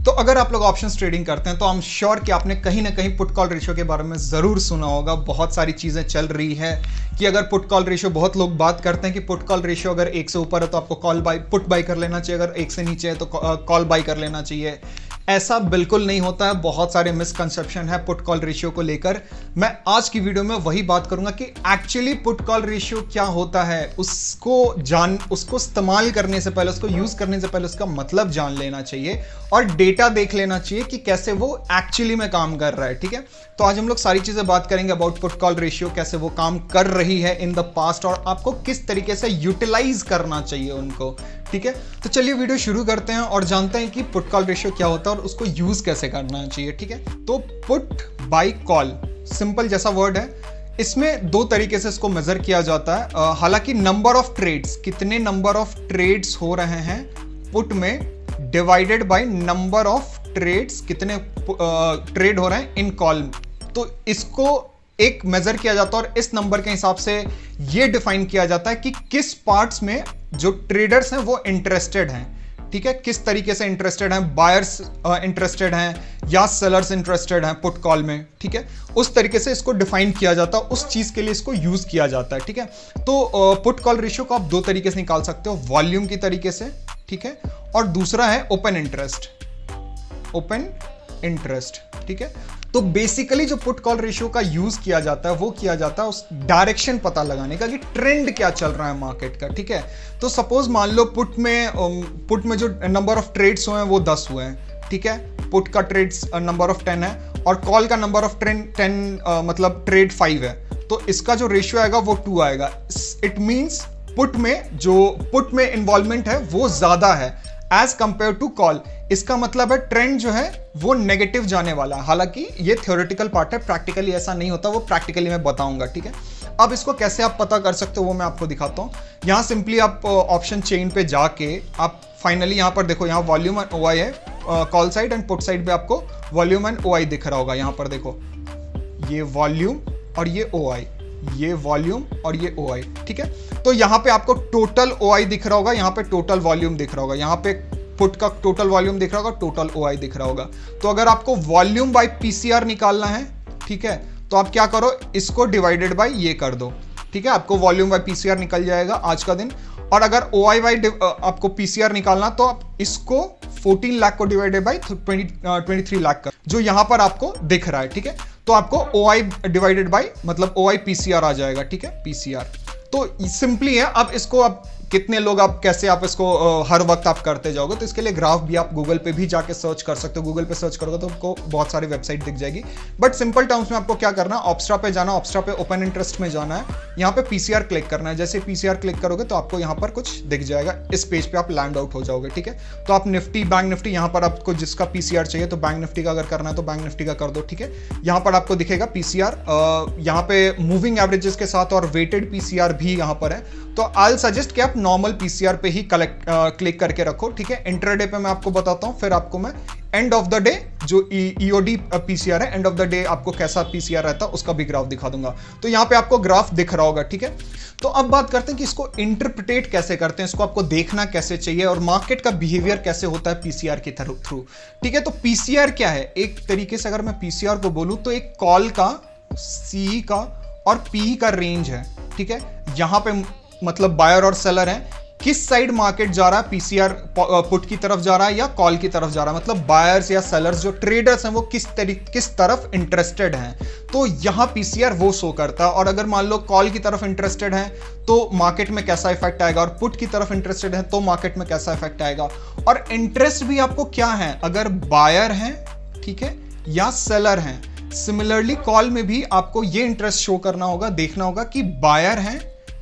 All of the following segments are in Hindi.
तो अगर आप लोग ऑप्शंस ट्रेडिंग करते हैं तो आई एम श्योर कि आपने कहीं ना कहीं पुट कॉल रेशियो के बारे में ज़रूर सुना होगा। बहुत सारी चीज़ें चल रही है कि अगर पुट कॉल रेशियो, बहुत लोग बात करते हैं कि पुट कॉल रेशियो अगर 1 से ऊपर है तो आपको कॉल बाय पुट बाय कर लेना चाहिए, अगर 1 से नीचे है तो कॉल बाय कर लेना चाहिए। ऐसा बिल्कुल नहीं होता है। बहुत सारे मिसकंसेप्शन है पुट कॉल रेशियो को लेकर। मैं आज की वीडियो में वही बात करूंगा कि एक्चुअली पुट कॉल रेशियो क्या होता है, उसको इस्तेमाल करने से पहले, उसको यूज करने से पहले उसका मतलब जान लेना चाहिए और डेटा देख लेना चाहिए कि कैसे वो एक्चुअली में काम कर रहा है। ठीक है, तो आज हम लोग सारी चीजें बात करेंगे अबाउट पुट कॉल रेशियो, कैसे वो काम कर रही है इन द पास्ट और आपको किस तरीके से यूटिलाइज करना चाहिए उनको। ठीक है, तो चलिए वीडियो शुरू करते हैं और जानते हैं कि पुट कॉल रेशियो क्या होता है और उसको यूज कैसे करना चाहिए। ठीक है, तो पुट बाय कॉल सिंपल जैसा वर्ड है, इसमें दो तरीके से इसको मेजर किया जाता है। हालांकि नंबर ऑफ ट्रेड्स, कितने नंबर ऑफ ट्रेड्स हो रहे हैं पुट में, divided by number of trades, कितने ट्रेड हो रहे हैं इन कॉल। तो इसको एक मेजर किया जाता है और इस नंबर के हिसाब से ये डिफाइन किया जाता है कि किस पार्ट्स में जो ट्रेडर्स हैं वो इंटरेस्टेड हैं। ठीक है, किस तरीके से इंटरेस्टेड हैं, बायर्स इंटरेस्टेड हैं या सेलर्स इंटरेस्टेड हैं पुट कॉल में। ठीक है, उस तरीके से इसको डिफाइन किया जाता है, उस चीज के लिए इसको यूज किया जाता है। ठीक है, तो पुट कॉल रेशियो को आप दो तरीके से निकाल सकते हो, वॉल्यूम की तरीके से, ठीक है, और दूसरा है ओपन इंटरेस्ट, ओपन इंटरेस्ट। ठीक है, तो बेसिकली जो पुट कॉल रेशियो का यूज किया जाता है वो किया जाता है उस डायरेक्शन पता लगाने का कि ट्रेंड क्या चल रहा है मार्केट का। ठीक है, तो सपोज मान लो पुट में जो नंबर ऑफ ट्रेड्स हुए हैं वो 10 हुए हैं। ठीक है, पुट का ट्रेड्स नंबर ऑफ 10 है और कॉल का नंबर ऑफ 10 मतलब ट्रेड 5 है, तो इसका जो रेशियो आएगा वो 2 आएगा। इट मींस पुट में इन्वॉल्वमेंट है वो ज्यादा है एज कंपेयर टू कॉल। इसका मतलब है ट्रेंड जो है वो नेगेटिव जाने वाला है। हालांकि ये थ्योरेटिकल पार्ट है, प्रैक्टिकली ऐसा नहीं होता, वो प्रैक्टिकली मैं बताऊंगा। ठीक है, अब इसको कैसे आप पता कर सकते हो वो मैं आपको दिखाता हूं। यहां सिंपली आप ऑप्शन चेन पे जाके आप फाइनली यहां पर देखो, यहां वॉल्यूम एंड ओआई है call side and put side पे आपको वॉल्यूम एंड ओआई दिख रहा होगा। यहां पर देखो, ये वॉल्यूम और ये ओआई, ये वॉल्यूम और ये ओआई। ठीक है, तो यहां पे आपको टोटल ओआई दिख रहा होगा, यहां पे टोटल वॉल्यूम दिख रहा होगा, यहां पे पुट का टोटल वॉल्यूम दिख रहा होगा, टोटल ओआई दिख रहा होगा। तो अगर आपको वॉल्यूम बाय पीसीआर निकालना है, ठीक है, तो आप क्या करो, इसको डिवाइडेड बाय ये कर दो। ठीक है, आपको वॉल्यूम बाय पीसीआर निकल जाएगा आज का दिन। और अगर ओआई बाय आपको पीसीआर निकालना तो आप इसको 14 लाख को डिवाइडेड बाय 23 लाख का, जो यहां पर आपको दिख रहा है। ठीक है, तो आपको ओआई डिवाइडेड बाय मतलब ओआई पीसीआर आ जाएगा। ठीक है, पीसीआर तो सिंपली है। अब इसको आप कितने लोग, आप कैसे आप इसको हर वक्त आप करते जाओगे, तो इसके लिए ग्राफ भी आप गूगल पे भी जाके सर्च कर सकते हो। गूगल पे सर्च करोगे तो आपको बहुत सारी वेबसाइट दिख जाएगी। बट सिंपल टर्म्स में आपको क्या करना है, ऑप्स्ट्रा पे जाना, ऑप्स्ट्रा पे ओपन इंटरेस्ट में जाना है, यहाँ पे पीसीआर क्लिक करना है। जैसे पीसीआर क्लिक करोगे तो आपको यहाँ पर कुछ दिख जाएगा, इस पेज पे आप लैंड आउट हो जाओगे। ठीक है, तो आप निफ्टी, बैंक निफ्टी, यहाँ पर आपको जिसका पीसीआर चाहिए तो बैंक निफ्टी का अगर करना है तो बैंक निफ्टी का कर दो। ठीक है, यहाँ पर आपको दिखेगा पीसीआर, यहाँ पे मूविंग एवरेजेस के साथ और वेटेड पीसीआर भी यहाँ पर है। तो आई सजेस्ट कि आप नॉर्मल पीसीआर पे ही क्लिक करके रखो। ठीक है, इंट्राडे पे मैं आपको बताता हूं, फिर आपको मैं एंड ऑफ द डे जो ईओडी पीसीआर है, एंड ऑफ द डे आपको कैसा पीसीआर रहता है उसका भी ग्राफ दिखा दूंगा। तो यहां पे आपको ग्राफ दिख रहा होगा। ठीक है, तो अब बात करते हैं कि इसको इंटरप्रिटेट कैसे करते हैं, इसको आपको देखना कैसे चाहिए और मार्केट का बिहेवियर कैसे होता है पीसीआर के थ्रू। ठीक है, तो पीसीआर क्या है, एक तरीके से अगर मैं पीसीआर को बोलूं तो एक कॉल का, सी का और पी का रेंज है। ठीक है, यहां पे मतलब बायर और सेलर है, किस साइड मार्केट जा रहा है, पीसीआर पुट की तरफ जा रहा है या कॉल की तरफ जा रहा है, मतलब बायर्स या सेलर्स जो ट्रेडर्स हैं वो किस तरफ इंटरेस्टेड हैं, तो यहां पीसीआर वो शो करता है। और अगर मान लो कॉल की तरफ इंटरेस्टेड है तो मार्केट में कैसा इफेक्ट आएगा, और पुट की तरफ इंटरेस्टेड है तो मार्केट में कैसा इफेक्ट आएगा। और इंटरेस्ट भी आपको क्या है, अगर बायर है, ठीक है, या सेलर है। सिमिलरली कॉल में भी आपको ये इंटरेस्ट शो करना होगा, देखना होगा कि बायर है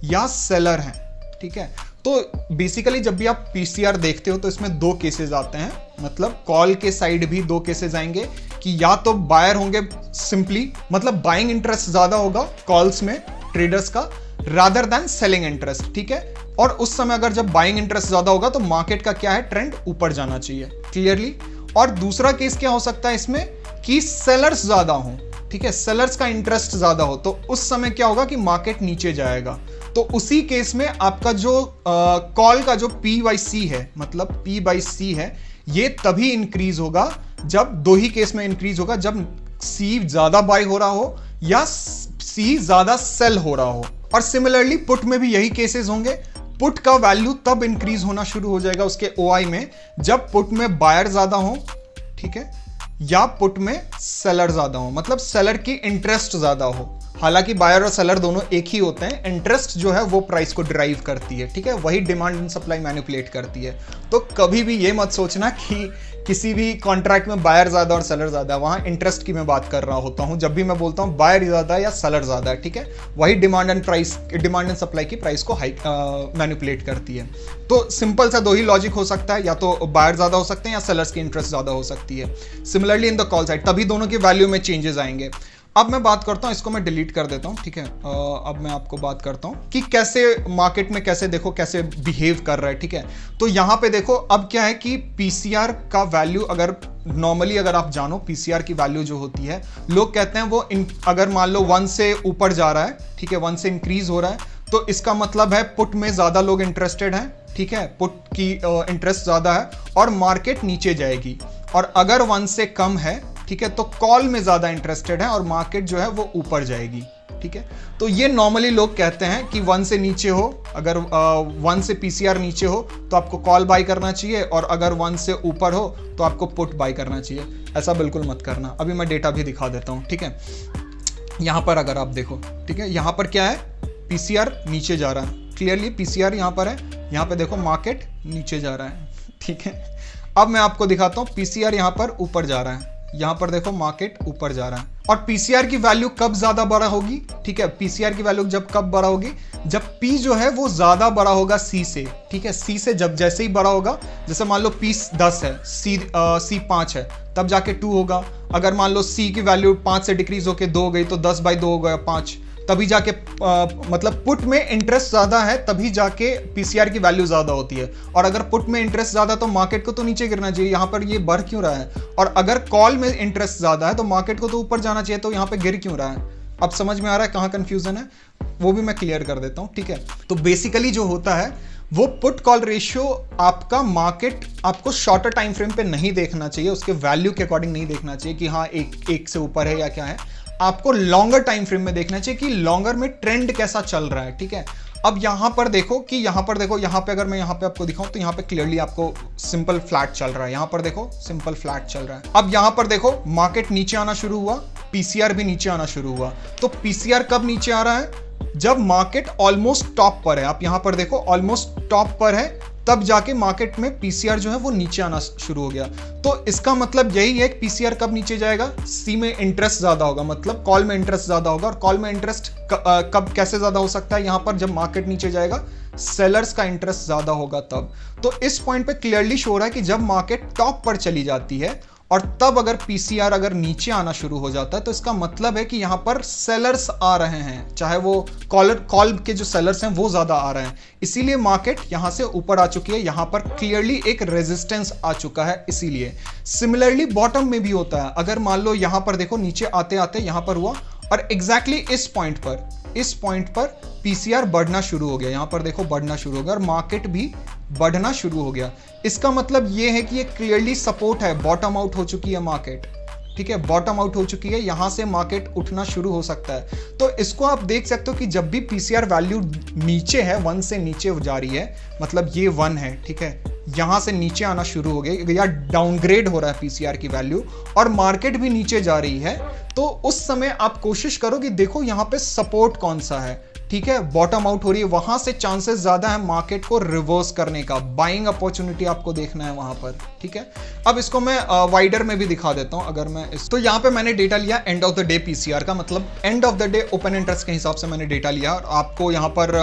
या सेलर है। ठीक है, तो बेसिकली जब भी आप पीसीआर देखते हो तो इसमें दो केसेस आते हैं, मतलब कॉल के साइड भी दो केसेस आएंगे कि या तो बायर होंगे, सिंपली मतलब बाइंग इंटरेस्ट ज्यादा होगा कॉल्स में ट्रेडर्स का रादर देन सेलिंग इंटरेस्ट। ठीक है, और उस समय अगर जब बाइंग इंटरेस्ट ज्यादा होगा तो मार्केट का क्या है, ट्रेंड ऊपर जाना चाहिए क्लियरली। और दूसरा केस क्या हो सकता है इसमें कि सेलर्स ज्यादा हो। ठीक है, सेलर्स का इंटरेस्ट ज्यादा हो तो उस समय क्या होगा कि मार्केट नीचे जाएगा। तो उसी केस में आपका जो कॉल का जो P/C है, मतलब P/C है, ये तभी इंक्रीज होगा जब दो ही केस में इंक्रीज होगा, जब सी ज्यादा बाय हो रहा हो या सी ज्यादा सेल हो रहा हो। और सिमिलरली पुट में भी यही केसेस होंगे। पुट का वैल्यू तब इंक्रीज होना शुरू हो जाएगा उसके ओआई में जब पुट में बायर ज्यादा हो, ठीक है, या पुट में सेलर ज्यादा हो, मतलब सेलर की इंटरेस्ट ज्यादा हो। हालांकि बायर और सेलर दोनों एक ही होते हैं, इंटरेस्ट जो है वो प्राइस को ड्राइव करती है, ठीक है, वही डिमांड एंड सप्लाई मैनिपुलेट करती है। तो कभी भी ये मत सोचना कि किसी भी कॉन्ट्रैक्ट में बायर ज्यादा और सेलर ज्यादा, वहां इंटरेस्ट की मैं बात कर रहा होता हूं जब भी मैं बोलता हूं बायर ज्यादा या सेलर ज्यादा, ठीक है, वही डिमांड एंड सप्लाई की प्राइस को हाई मैनिपुलेट करती है। तो सिंपल सा दो ही लॉजिक हो सकता है, या तो बायर ज्यादा हो सकते हैं या सेलर्स की इंटरेस्ट ज्यादा हो सकती है। Similarly in the call side तभी दोनों की वैल्यू में चेंजेस आएंगे। अब मैं बात करता हूं, इसको मैं डिलीट कर देता हूं, ठीक है। अब मैं आपको बात करता हूं कि कैसे मार्केट में कैसे देखो कैसे बिहेव कर रहा है, ठीक है। तो यहां पे देखो अब क्या है कि पीसीआर का वैल्यू, अगर नॉर्मली अगर आप जानो पीसीआर की वैल्यू जो होती है, लोग कहते हैं वो अगर मान लो 1 से ऊपर जा रहा है, ठीक है, 1 से इंक्रीज हो रहा है, तो इसका मतलब है पुट में ज्यादा लोग इंटरेस्टेड हैं, ठीक है, पुट की इंटरेस्ट ज्यादा है और मार्केट नीचे जाएगी। और अगर 1 से कम है, ठीक है, तो कॉल में ज्यादा इंटरेस्टेड है और मार्केट जो है वो ऊपर जाएगी, ठीक है। तो ये नॉर्मली लोग कहते हैं कि 1 से नीचे हो, अगर 1 से पीसीआर नीचे हो तो आपको कॉल बाय करना चाहिए, और अगर 1 से ऊपर हो तो आपको पुट बाय करना चाहिए। ऐसा बिल्कुल मत करना। अभी मैं डेटा भी दिखा देता हूं, ठीक है। यहां पर अगर आप देखो, ठीक है, यहां पर क्या है, पीसीआर नीचे जा रहा है, क्लियरली पीसीआर यहां पर है, यहां पे देखो मार्केट नीचे जा रहा है, ठीक है। अब मैं आपको दिखाता हूं पीसीआर यहां पर ऊपर जा रहा है, यहां पर देखो मार्केट ऊपर जा रहा है। और पीसीआर की वैल्यू कब ज्यादा बड़ा होगी, ठीक है, पीसीआर की वैल्यू जब कब बड़ा होगी, जब पी जो है वो ज्यादा बड़ा होगा सी से, ठीक है। सी से जब जैसे ही बड़ा होगा, जैसे मान लो पी 10 है, सी 5 है, तब जाके 2 होगा। अगर मान लो सी की वैल्यू 5 से डिक्रीज होकर 2 हो गई तो 10/2 हो गया 5, तभी जाके मतलब पुट में इंटरेस्ट ज्यादा है तभी जाके पीसीआर की वैल्यू ज्यादा होती है। और अगर पुट में इंटरेस्ट ज्यादा तो मार्केट को तो नीचे गिरना चाहिए, यहां पर ये बढ़ क्यों रहा है। और अगर कॉल में इंटरेस्ट ज्यादा है तो मार्केट को तो ऊपर जाना चाहिए, तो यहां पे गिर क्यों रहा है। अब समझ में आ रहा है कहां कंफ्यूजन है, वो भी मैं क्लियर कर देता हूं, ठीक है। तो बेसिकली जो होता है वो पुट कॉल रेशियो आपका मार्केट आपको शॉर्टर टाइम फ्रेम पे नहीं देखना चाहिए, उसके वैल्यू के अकॉर्डिंग नहीं देखना चाहिए कि हाँ एक से ऊपर है या क्या है। आपको लॉन्गर टाइम फ्रेम में देखना चाहिए कि लॉन्गर में ट्रेंड कैसा चल रहा है, ठीक है। अब यहां पर देखो कि यहां पे अगर मैं यहां पे आपको दिखाऊं तो यहां पे क्लियरली आपको सिंपल फ्लैट चल रहा है, यहां पर देखो सिंपल फ्लैट चल रहा है। अब यहां पर देखो मार्केट नीचे आना शुरू हुआ, पीसीआर भी नीचे आना शुरू हुआ। तो पीसीआर कब नीचे आ रहा है, जब मार्केट ऑलमोस्ट टॉप पर है। आप यहां पर देखो ऑलमोस्ट टॉप पर है, तब जाके मार्केट में पीसीआर जो है वो नीचे आना शुरू हो गया। तो इसका मतलब यही है कि पीसीआर कब नीचे जाएगा, सी में इंटरेस्ट ज्यादा होगा, मतलब कॉल में इंटरेस्ट ज्यादा होगा। और कॉल में इंटरेस्ट कब कैसे ज्यादा हो सकता है, यहां पर जब मार्केट नीचे जाएगा, सेलर्स का इंटरेस्ट ज्यादा होगा तब। तो इस पॉइंट पे क्लियरली शो हो रहा है कि जब मार्केट टॉप पर चली जाती है और तब अगर पीसीआर अगर नीचे आना शुरू हो जाता है तो इसका मतलब है कि यहां पर सेलर्स आ रहे हैं, चाहे वो कॉल के जो सेलर्स हैं वो ज्यादा आ रहे हैं, इसीलिए मार्केट यहां से ऊपर आ चुकी है। यहां पर क्लियरली एक रेजिस्टेंस आ चुका है, इसीलिए। सिमिलरली बॉटम में भी होता है, अगर मान लो यहां पर देखो नीचे आते आते यहां पर हुआ और एग्जैक्टली इस पॉइंट पर पीसीआर बढ़ना शुरू हो गया, यहां पर देखो बढ़ना शुरू हो गया और मार्केट भी बढ़ना शुरू हो गया। इसका मतलब यह है कि ये क्लियरली सपोर्ट है, बॉटम आउट हो चुकी है मार्केट, ठीक है, बॉटम आउट हो चुकी है, यहां से मार्केट उठना शुरू हो सकता है। तो इसको आप देख सकते हो कि जब भी पीसीआर वैल्यू नीचे है, 1 से नीचे जा रही है, मतलब ये 1 है, ठीक है, यहां से नीचे आना शुरू हो गया या डाउनग्रेड हो रहा है पीसीआर की वैल्यू और मार्केट भी नीचे जा रही है, तो उस समय आप कोशिश करो कि देखो यहां पे सपोर्ट कौन सा है, ठीक है, बॉटम आउट हो रही है, वहां से चांसेस ज्यादा है मार्केट को रिवर्स करने का, बाइंग अपॉर्चुनिटी आपको देखना है वहां पर, ठीक है। अब इसको मैं वाइडर में भी दिखा देता हूं, अगर मैं तो यहां पे मैंने डेटा लिया end of the day PCR का, मतलब end of the day open interest के हिसाब से मैंने डेटा लिया और आपको यहां पर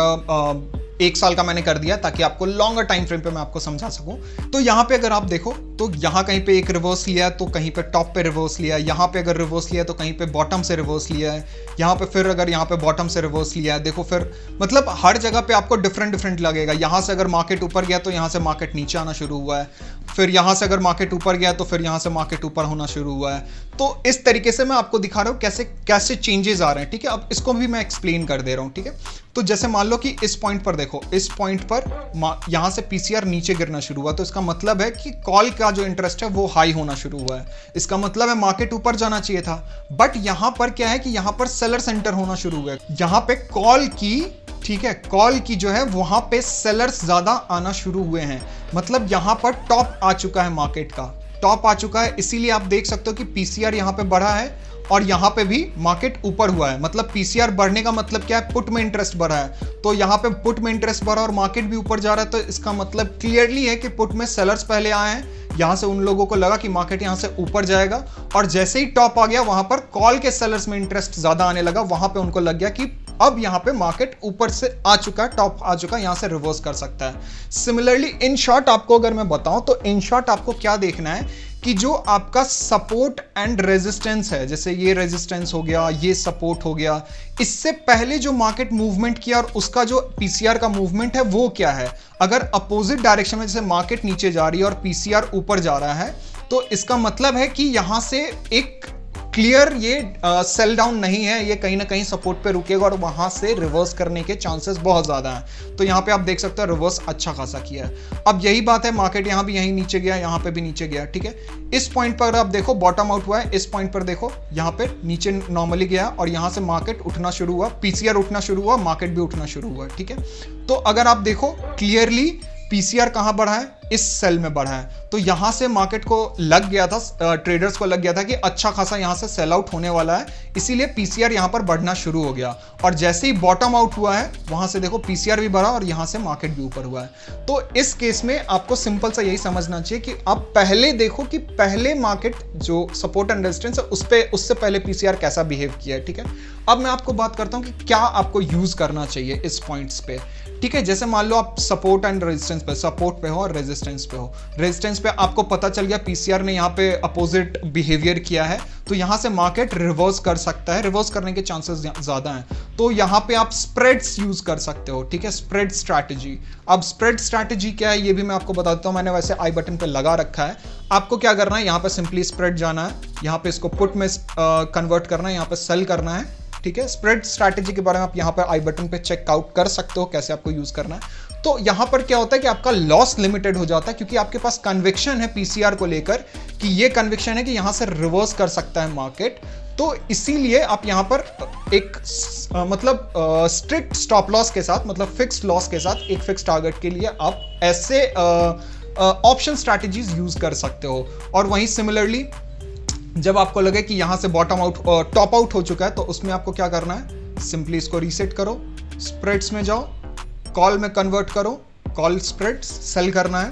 1 साल का मैंने कर दिया ताकि आपको लॉन्गर टाइम फ्रेम पे मैं आपको समझा सकूं। तो यहां पे अगर आप देखो तो यहां कहीं पे एक रिवर्स लिया तो कहीं पे टॉप पे रिवर्स लिया, यहां पे अगर रिवर्स लिया तो कहीं पे बॉटम से रिवर्स लिया है, यहां पे फिर अगर यहां पे बॉटम से रिवर्स लिया है, देखो फिर मतलब हर जगह पे आपको डिफरेंट लगेगा। यहां से अगर मार्केट ऊपर गया तो यहां से मार्केट नीचे आना शुरू हुआ है, फिर यहां से अगर मार्केट ऊपर गया तो फिर यहां से मार्केट ऊपर होना शुरू हुआ है। तो इस तरीके से मैं आपको दिखा रहा हूं कैसे चेंजेस आ रहे हैं, ठीक है। अब इसको भी मैं एक्सप्लेन कर दे रहा हूं, ठीक है। तो जैसे मान लो कि इस पॉइंट पर देखो, इस पॉइंट पर यहां से पीसीआर नीचे गिरना शुरू हुआ, तो इसका मतलब है कि कॉल का का जो इंटरेस्ट है वो हाई होना शुरू हुआ है। इसका मतलब है मार्केट ऊपर जाना चाहिए था, बट यहां पर क्या है कि यहां पर सेलर सेंटर होना शुरू हुआ है। यहां पे कॉल की, ठीक है, कॉल की जो है वहां पे सेलर्स ज्यादा आना शुरू हुए हैं। मतलब यहां पर टॉप आ चुका है, मार्केट का टॉप आ चुका है। इसीलिए आप देख सकते हो कि पीसीआर यहां पे बढ़ा है और यहां पे भी मार्केट ऊपर हुआ है। मतलब पीसीआर बढ़ने का मतलब क्या है, पुट में इंटरेस्ट बढ़ा है। तो यहां पे पुट में इंटरेस्ट बढ़ा और मार्केट भी ऊपर जा रहा है, तो इसका मतलब क्लियरली है कि पुट में सेलर्स पहले आए हैं। यहां से उन लोगों को लगा कि मार्केट यहां से ऊपर जाएगा, और जैसे ही टॉप आ गया वहां पर कॉल के सेलर्स में इंटरेस्ट ज्यादा आने लगा। वहां पे उनको लग गया कि अब यहां पे मार्केट ऊपर से आ चुका है, टॉप आ चुका है, यहां से रिवर्स कर सकता है। सिमिलरली इन शॉर्ट आपको अगर मैं बताऊं तो इन शॉर्ट आपको क्या देखना है कि जो आपका सपोर्ट एंड रेजिस्टेंस है, जैसे ये रेजिस्टेंस हो गया, ये सपोर्ट हो गया, इससे पहले जो मार्केट मूवमेंट किया और उसका जो पीसीआर का मूवमेंट है वो क्या है। अगर अपोजिट डायरेक्शन में, जैसे मार्केट नीचे जा रही है और पीसीआर ऊपर जा रहा है, तो इसका मतलब है कि यहां से एक क्लियर ये सेल डाउन नहीं है, ये कहीं ना कहीं सपोर्ट पे रुकेगा और वहां से रिवर्स करने के चांसेस बहुत ज्यादा हैं। तो यहां पे आप देख सकते हो रिवर्स अच्छा खासा किया है। अब यही बात है, मार्केट यहां भी यहीं नीचे गया, यहां पे भी नीचे गया, ठीक है। इस पॉइंट पर आप देखो बॉटम आउट हुआ है, इस पॉइंट पर देखो यहां पे नीचे नॉर्मली गया और यहां से मार्केट उठना शुरू हुआ, पीसीआर उठना शुरू हुआ, मार्केट भी उठना शुरू हुआ, ठीक है। तो अगर आप देखो क्लियरली पीसीआर कहां बढ़ा है, इस सेल में बढ़ा है। तो यहां से मार्केट को लग गया था, ट्रेडर्स को लग गया था कि अच्छा खासा यहां से सेल आउट होने वाला है, इसीलिए पीसीआर यहां पर बढ़ना शुरू हो गया। और जैसे ही बॉटम आउट हुआ है वहां से देखो पीसीआर भी बढ़ा और यहां से मार्केट भी ऊपर हुआ है। तो इस केस में आपको सिंपल सा यही समझना चाहिए कि आप पहले देखो कि पहले मार्केट जो सपोर्ट एंड रेजिस्टेंस है उससे पहले पीसीआर कैसा बिहेव किया है, ठीक है। अब मैं आपको बात करता हूं कि क्या आपको यूज करना चाहिए इस पॉइंट्स पे, ठीक है। जैसे मान लो आप सपोर्ट एंड रेजिस्टेंस पे, सपोर्ट पे हो और रेजिस्टेंस पे हो। रेजिस्टेंस पे आपको पता चल गया पीसीआर ने यहाँ पे अपोजिट बिहेवियर किया है, तो यहां से मार्केट रिवर्स कर सकता है, रिवर्स करने के चांसेस ज्यादा हैं। तो यहां पे आप स्प्रेड्स यूज कर सकते हो, ठीक है, स्प्रेड स्ट्रैटेजी। अब स्प्रेड स्ट्रैटेजी क्या है ये भी मैं आपको बता देता हूं, मैंने वैसे आई बटन पे लगा रखा है। आपको क्या करना है, यहां पे सिंपली स्प्रेड जाना है, यहां पे इसको पुट में कन्वर्ट करना है, यहां पे सेल करना है, ठीक है। स्प्रेड स्ट्रैटेजी के बारे में आप यहां पर आई बटन पे चेकआउट कर सकते हो कैसे आपको यूज करना है। तो यहां पर क्या होता है कि आपका लॉस लिमिटेड हो जाता है, क्योंकि आपके पास कन्विक्शन है पीसीआर को लेकर कि ये कन्विक्शन है कि यहां से रिवर्स कर सकता है मार्केट। तो इसीलिए आप यहां पर एक मतलब स्ट्रिक्ट स्टॉप लॉस के साथ, मतलब फिक्स्ड लॉस के साथ, एक फिक्स टारगेट के लिए आप ऐसे ऑप्शन स्ट्रैटेजीज यूज कर सकते हो। और वहीं सिमिलरली जब आपको लगे कि यहां से बॉटम आउट, टॉप आउट हो चुका है, तो उसमें आपको क्या करना है, सिंपली इसको रीसेट करो, स्प्रेड्स में जाओ, कॉल में कन्वर्ट करो, कॉल स्प्रेड्स सेल करना है,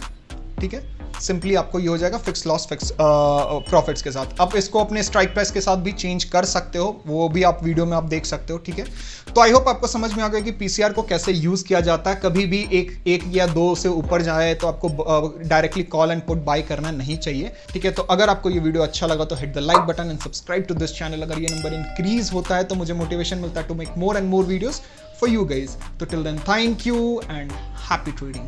ठीक है। सिंपली आपको ये हो जाएगा फिक्स लॉस फिक्स प्रॉफिट्स के साथ। आप इसको अपने स्ट्राइक प्राइस के साथ भी चेंज कर सकते हो, वो भी आप वीडियो में आप देख सकते हो, ठीक है। तो आई होप आपको समझ में आ गया कि पीसीआर को कैसे यूज किया जाता है। कभी भी एक या दो से ऊपर जाए तो आपको directly call and put buy करना नहीं चाहिए, ठीक है। तो अगर आपको ये वीडियो अच्छा लगा तो hit the like button and subscribe to this channel. अगर ये नंबर इंक्रीज होता है तो मुझे मोटिवेशन मिलता है to make more and more videos for you guys. So till then, thank you and happy trading.